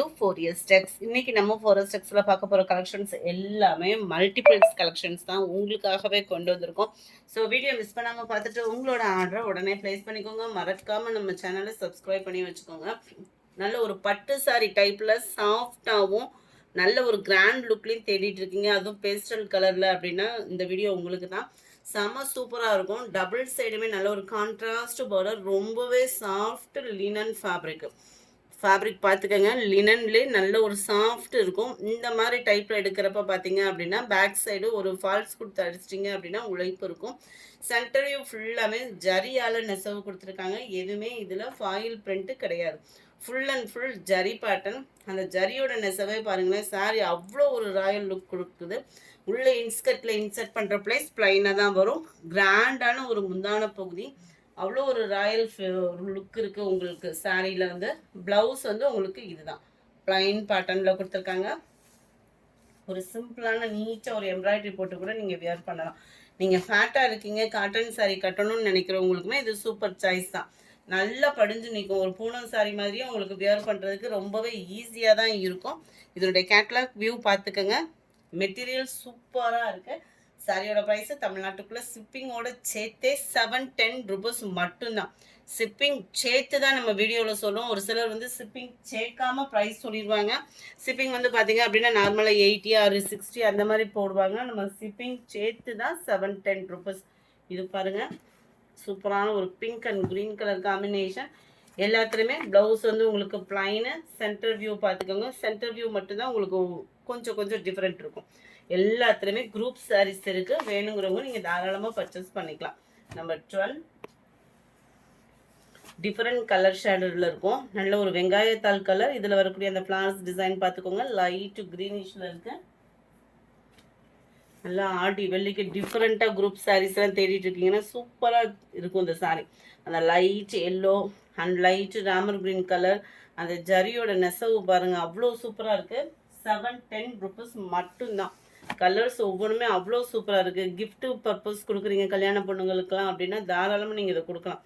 To 4S Tex. இன்னைக்கு நம்ம 4S Texல பார்க்க போகிற கலெக்ஷன்ஸ் எல்லாமே மல்டிபிள்ஸ் கலெக்ஷன்ஸ் தான் உங்களுக்காகவே கொண்டு வந்திருக்கோம். ஸோ வீடியோ மிஸ் பண்ணாமல் பார்த்துட்டு உங்களோட ஆர்டரை உடனே ப்ளேஸ் பண்ணிக்கோங்க. மறக்காமல் நம்ம சேனலை சப்ஸ்கிரைப் பண்ணி வச்சுக்கோங்க. நல்ல ஒரு பட்டு சாரி டைப்பில் சாஃப்டாகவும் நல்ல ஒரு கிராண்ட் லுக்லேயும் தேடிட்டு இருக்கீங்க, அதுவும் பேஸ்டல் கலரில் அப்படின்னா இந்த வீடியோ உங்களுக்கு தான். செம சூப்பராக இருக்கும். டபுள் சைடுமே நல்ல ஒரு கான்ட்ராஸ்ட் பார்டர், ரொம்பவே சாஃப்ட் லினன் ஃபேப்ரிக் பார்த்துக்கோங்க. லினன்லேயே நல்ல ஒரு சாஃப்ட் இருக்கும். இந்த மாதிரி டைப்பில் எடுக்கிறப்ப பார்த்தீங்க அப்படின்னா பேக் சைடு ஒரு ஃபால்ஸ் கொடுத்து அடிச்சிட்டிங்க அப்படின்னா உழைப்பு இருக்கும். சென்டரையும் ஃபுல்லாகவே ஜரியால் நெசவு கொடுத்துருக்காங்க. எதுவுமே இதில் ஃபாயில் பிரிண்ட்டு கிடையாது. Full and full zari pattern. அந்த ஜரியோட நெசவே பாருங்களேன், சாரி அவ்வளோ ஒரு ராயல் லுக் கொடுக்குது. உள்ளே இன்ஸ்கர்ட்டில் இன்சர்ட் பண்ணுற பிளேஸ் பிளைனாக தான் வரும். கிராண்டான ஒரு முந்தான பகுதி, அவ்வளோ ஒரு ராயல் லுக் இருக்குது உங்களுக்கு. சாரியில் வந்து ப்ளவுஸ் வந்து உங்களுக்கு இதுதான் பிளைன் பேட்டர்னில் கொடுத்துருக்காங்க. ஒரு சிம்பிளான நீட்டாக ஒரு எம்ப்ராய்டரி போட்டு கூட நீங்கள் வியர் பண்ணலாம். நீங்கள் ஃபேட்டாக இருக்கீங்க, காட்டன் சாரீ கட்டணும்னு நினைக்கிறவங்களுக்குமே இது சூப்பர் சாய்ஸ் தான். நல்லா படிஞ்சு நிற்கும். ஒரு பூனம் சாரீ மாதிரியே உங்களுக்கு வியர் பண்ணுறதுக்கு ரொம்பவே ஈஸியாக தான் இருக்கும். இதனுடைய கேட்லாக் வியூ பார்த்துக்கோங்க. மெட்டீரியல் சூப்பராக இருக்குது. சாரியோட ப்ரைஸு தமிழ்நாட்டுக்குள்ளே ஷிப்பிங்கோட சேர்த்தே 710 ரூபீஸ் மட்டும்தான். ஷிப்பிங் சேர்த்து தான் நம்ம வீடியோவில் சொல்லுவோம். ஒரு சிலர் வந்து ஷிப்பிங் சேர்க்காமல் ப்ரைஸ் சொல்லிடுவாங்க. ஷிப்பிங் வந்து பார்த்தீங்க அப்படின்னா நார்மலாக 80 ஆர் 60 அந்த மாதிரி போடுவாங்க. நம்ம ஷிப்பிங் சேர்த்து தான் 710 ரூபீஸ். இது பாருங்கள், சூப்பரான ஒரு pink and green colour combination. எல்லாத்துலேயுமே ப்ளவுஸ் வந்து உங்களுக்கு பிளைனு. சென்டர் வியூ பார்த்துக்கோங்க. சென்டர் வியூ மட்டும்தான் உங்களுக்கு கொஞ்சம் டிஃப்ரெண்ட் இருக்கும். எல்லாத்துலேயுமே குரூப் சாரீஸ் இருக்குது. வேணுங்கிறவங்க நீங்கள் தாராளமாக பர்ச்சேஸ் பண்ணிக்கலாம். நம்பர் 12 டிஃப்ரெண்ட் கலர் ஷேடரில் இருக்கும். நல்ல ஒரு வெங்காயத்தாள் கலர். இதில் வரக்கூடிய அந்த ஃப்ளார்ஸ் டிசைன் பார்த்துக்கோங்க. லைட்டு க்ரீனிஷில் இருக்குது. நல்லா ஆடி வெள்ளிக்கு டிஃப்ரெண்ட்டாக குரூப் சாரீஸ்லாம் தேடிட்டு இருக்கீங்கன்னா சூப்பராக இருக்கும் இந்த சாரீ. அந்த light yellow and light Ramar green colour, அந்த ஜரியோட நெசவு பாருங்கள், அவ்வளோ சூப்பராக இருக்குது. 710 ரூபீஸ் மட்டும்தான். கலர்ஸ் ஒவ்வொன்றுமே அவ்வளோ சூப்பராக இருக்குது. கிஃப்ட்டு பர்பஸ் கொடுக்குறீங்க கல்யாண பொண்ணுங்களுக்கெல்லாம் அப்படின்னா தாராளமாக நீங்கள் இதை கொடுக்கலாம்.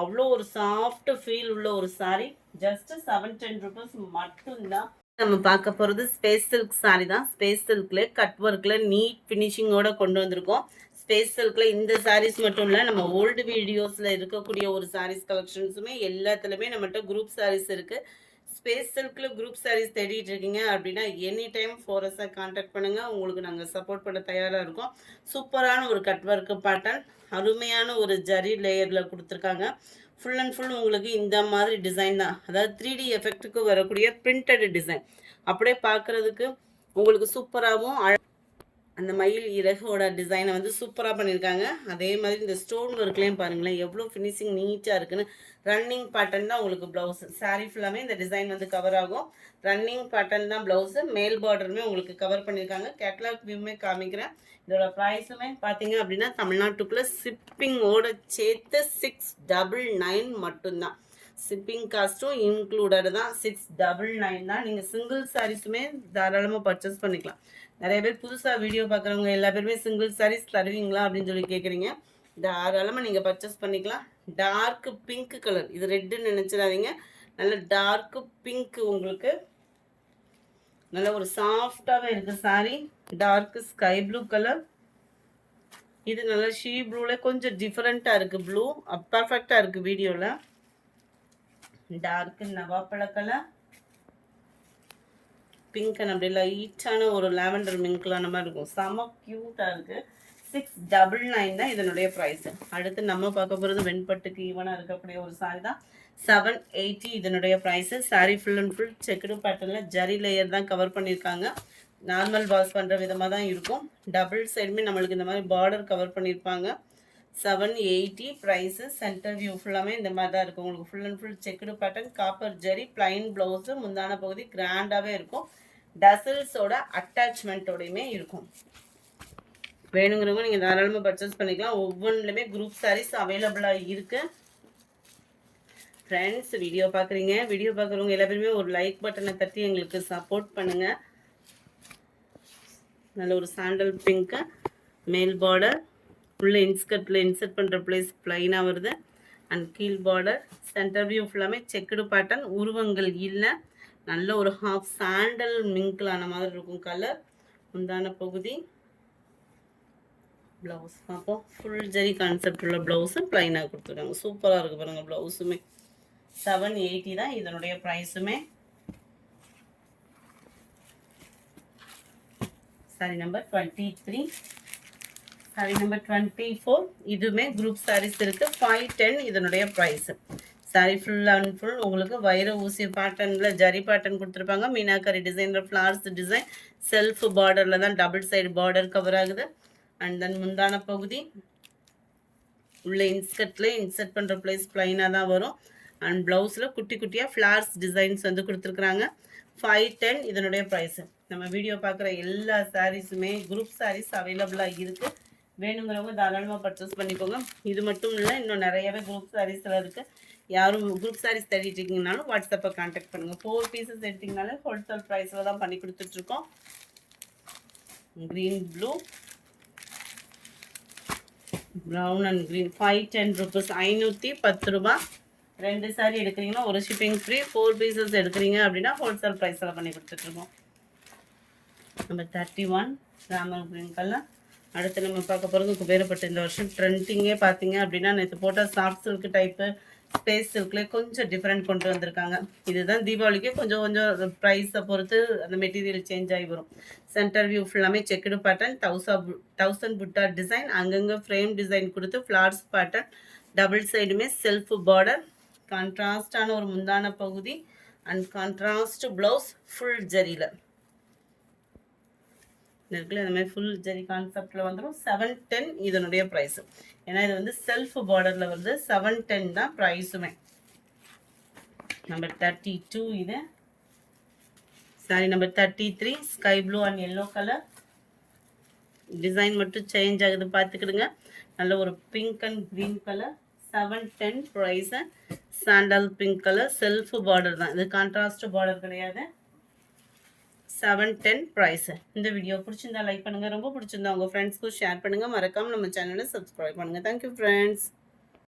அவ்வளோ ஒரு சாஃப்ட் ஃபீல் உள்ள ஒரு சாரீ. ஜஸ்ட் 710 ரூபீஸ் மட்டும்தான். நம்ம பார்க்க போகிறது ஸ்பேஸ் சில்க் சாரீ தான். ஸ்பேஸ் சில்கில் கட் ஒர்க்கில் நீட் ஃபினிஷிங்கோட கொண்டு வந்திருக்கோம். ஸ்பேஸ் சில்கில் இந்த சாரீஸ் மட்டும் இல்லை, நம்ம ஓல்டு வீடியோஸில் இருக்கக்கூடிய ஒரு சாரீஸ் கலெக்ஷன்ஸுமே எல்லாத்துலேயுமே நம்மகிட்ட குரூப் சாரீஸ் இருக்குது. ஸ்பேஸ் சில்கில் குரூப் சாரீஸ் தேடிட்டு இருக்கீங்க அப்படின்னா எனி டைம் 4Sஐ கான்டாக்ட் பண்ணுங்கள். உங்களுக்கு நாங்கள் சப்போர்ட் பண்ண தயாராக இருக்கோம். சூப்பரான ஒரு கட் ஒர்க்கு பேட்டர்ன், அருமையான ஒரு ஜரி லேயரில் கொடுத்துருக்காங்க. ஃபுல் அண்ட் ஃபுல் உங்களுக்கு இந்த மாதிரி டிசைன் தான். அதாவது 3D எஃபெக்ட்டுக்கு வரக்கூடிய பிரிண்டட் டிசைன். அப்படியே பார்க்குறதுக்கு உங்களுக்கு சூப்பராகவும் அந்த மயில் இறகோட டிசைனை வந்து சூப்பராக பண்ணியிருக்காங்க. அதே மாதிரி இந்த ஸ்டோன் ஒர்க்லேயும் பாருங்களேன் எவ்வளோ ஃபினிஷிங் நீட்டாக இருக்குன்னு. ரன்னிங் பேட்டர்ன் தான் உங்களுக்கு ப்ளவுஸு. சாரீ ஃபுல்லாமே இந்த டிசைன் வந்து கவர் ஆகும். ரன்னிங் பேட்டர்ன் தான் ப்ளவுஸு. மேல் பார்டருமே உங்களுக்கு கவர் பண்ணியிருக்காங்க. கேட்லாக் வியூமே காமிக்கிறேன். இதோட ப்ரைஸுமே பார்த்தீங்க அப்படின்னா தமிழ்நாட்டுக்குள்ளே ஷிப்பிங்கோட சேர்த்து 699 மட்டும்தான். ஷிப்பிங் காஸ்ட்டும் இன்க்ளூடட் தான். 699 தான். நீங்கள் சிங்கிள் சாரீஸுமே தாராளமாக பர்ச்சேஸ் பண்ணிக்கலாம். நிறைய பேர் புதுசாக வீடியோ பார்க்குறவங்க எல்லா பேருமே சிங்கிள் சாரீஸ் தருவீங்களா அப்படின்னு சொல்லி கேட்குறீங்க. தாராளமாக நீங்கள் பர்ச்சேஸ் பண்ணிக்கலாம். டார்க் பிங்க் கலர், இது ரெட்டுன்னு நினச்சிடாதீங்க, நல்ல டார்க் பிங்க். உங்களுக்கு நல்ல ஒரு சாஃப்டாகவே இருக்குது sari. Dark sky blue colour. இது நல்ல ஷீ ப்ளூவில் கொஞ்சம் டிஃப்ரெண்ட்டாக இருக்குது. ப்ளூ பர்ஃபெக்டாக இருக்குது வீடியோவில். டார்க் நவாப்பழ கலர், பிங்க் அண்ட் அப்படி லைட்டான ஒரு லாவெண்டர் மிங்க்லான மாதிரி இருக்கும். செம க்யூட்டாக இருக்குது. 699 தான் இதனுடைய ப்ரைஸு. அடுத்து நம்ம பார்க்க போகிறது வெண்பட்டுக்கு ஈவனாக இருக்கக்கூடிய ஒரு சாரீ தான். 780 இதனுடைய price. Sari full and full checked பேட்டர்னில் ஜரி லேயர் தான் கவர் பண்ணியிருக்காங்க. நார்மல் வாஷ் பண்ணுற விதமாக தான் இருக்கும். டபுள் சைடுமே நம்மளுக்கு இந்த மாதிரி பார்டர் கவர் பண்ணியிருப்பாங்க. 780 ப்ரைஸு. சென்டர் வியூ ஃபுல்லாமே இந்த மாதிரி தான் இருக்கும். உங்களுக்கு full and full checked pattern, copper zari, plain blouse, முந்தான பகுதி கிராண்டாகவே இருக்கும். டசல்ஸோட அட்டாச்மெண்ட்டோடையுமே இருக்கும். வேணுங்கிறவங்க நீங்கள் தாராளமாக பர்ச்சேஸ் பண்ணிக்கலாம். ஒவ்வொன்றுலையுமே குரூப் சாரீஸ் அவைலபிளாக இருக்குது. ஃப்ரெண்ட்ஸ், வீடியோ பார்க்குறீங்க, வீடியோ பார்க்குறவங்க எல்லா பேருமே ஒரு லைக் பட்டனை தட்டி எங்களுக்கு சப்போர்ட் பண்ணுங்கள். நல்ல ஒரு சாண்டல் பிங்க்கு, மேல் பார்டர், உள்ளே இன்ஸ்கர்ட்டில் இன்சர்ட் பண்ணுற பிளேஸ் ப்ளைனாக வருது. அண்ட் கீழ் பார்டர், சென்டர் வியூ ஃபுல்லாமே செக்குடு பேட்டர்ன், உருவங்கள் இல்லை. நல்ல ஒரு ஹாஃப் சாண்டல் மிங்க்லான மாதிரி இருக்கும் கலர். முந்தான பகுதி. ப்ளவுஸ் பார்ப்போம். ஃபுல் ஜரி கான்செப்ட் உள்ள ப்ளவுஸு ப்ளைனாக கொடுத்துருக்காங்க. சூப்பராக இருக்குது பாருங்கள் ப்ளவுஸுமே. 780 தான் இதனுடைய ப்ரைஸுமே. சாரி நம்பர் 23. சாரி நம்பர் 24. இதுவுமே குரூப் சாரீஸ் இருக்குது. 510 இதனுடைய price. Sari full and full உங்களுக்கு வைர ஊசி பேட்டர்னில் ஜரி பேட்டர்ன் கொடுத்துருப்பாங்க. மீனாக்கரி டிசைனில் ஃப்ளார்ஸ் டிசைன். செல்ஃப் பார்டரில் தான் டபுள் சைடு பார்டர் கவர் ஆகுது. அண்ட் தென் முந்தான பகுதி உள்ள இன்சர்ட் பண்ணுற பிளேஸ் ப்ளைனாக தான் வரும். அண்ட் ப்ளவுஸில் குட்டி குட்டியாக ஃப்ளார்ஸ் டிசைன்ஸ் வந்து கொடுத்துருக்குறாங்க. 510 இதனுடைய ப்ரைஸு. நம்ம வீடியோ பார்க்குற எல்லா சாரீஸுமே குரூப் சாரீஸ் அவைலபிளாக இருக்குது. வேணுங்கிறவங்க தாராளமாக பர்ச்சேஸ் பண்ணிக்கோங்க. இது மட்டும் இல்லை, இன்னும் நிறையவே குரூப் சாரீஸில் இருக்குது. யாரும் குரூப் சாரீஸ் தேடிட்டு இருக்கீங்கனாலும் வாட்ஸ்அப்பை கான்டாக்ட் பண்ணுங்கள். 4 பீசஸ் எடுத்திங்கனாலே ஹோல்சேல் ப்ரைஸில் தான் பண்ணி கொடுத்துட்ருக்கோம். Green blue, brown and green. 510 rupees. 510 ரூபா. 2 சாரி எடுக்கிறீங்கன்னா ஒரு ஷிப்பிங் ஃப்ரீ. 4 பீசஸ் எடுக்கிறீங்க அப்படின்னா ஹோல்சேல் ப்ரைஸில் பண்ணி கொடுத்துட்ருக்கோம். Number 31 Ramar green colour. அடுத்து நம்ம பார்க்க போகிறது குபேரப்பட்டு. இந்த வருஷம் ட்ரெண்டிங்கே பார்த்தீங்க அப்படின்னா நேற்று போட்டால் சாஃப்ட் சில்க் டைப்பு ஸ்பேஸ் சில்க்லேயே கொஞ்சம் டிஃப்ரெண்ட் கொண்டு வந்திருக்காங்க. இதுதான் தீபாவளிக்கு கொஞ்சம் கொஞ்சம் ப்ரைஸை பொறுத்து அந்த மெட்டீரியல் சேஞ்ச் ஆகி வரும். சென்டர் வியூ ஃபுல்லாமே செக்குடு பேட்டர்ன், 1000 புட்டா டிசைன், அங்கங்கே ஃப்ரேம் டிசைன் கொடுத்து ஃப்ளார்ஸ் பேட்டர்ன், டபுள் சைடுமே செல்ஃப் பார்டர், கான்ட்ராஸ்டான ஒரு முந்தான பகுதி அண்ட் கான்ட்ராஸ்ட் ப்ளவுஸ் ஃபுல் ஜரியில் இருக்குல்ல. இந்த மாதிரி ஃபுல் ஜரி கான்செப்டில் வந்துடும். 710 இதனுடைய ப்ரைஸு. ஏன்னா இது வந்து செல்ஃப் பார்டரில் வருது. 710 தான் ப்ரைஸுமே. நம்பர் 32 இது. Sari number 33 sky blue and yellow colour. Design மட்டும் சேஞ்ச் ஆகுது பார்த்துக்கிடுங்க. நல்ல ஒரு pink and green colour. 710 price. Sandal pink colour. Self border தான் இது, கான்ட்ராஸ்ட் பார்டர் கிடையாது. 710 ப்ரைஸு. இந்த வீடியோ பிடிச்சிருந்தா லைக் பண்ணுங்கள். ரொம்ப பிடிச்சிருந்தா உங்கள் ஃப்ரெண்ட்ஸ்க்கும் ஷேர் பண்ணுங்கள். மறக்காமல் நம்ம சேனலை சப்ஸ்கிரைப் பண்ணுங்கள். Thank you friends.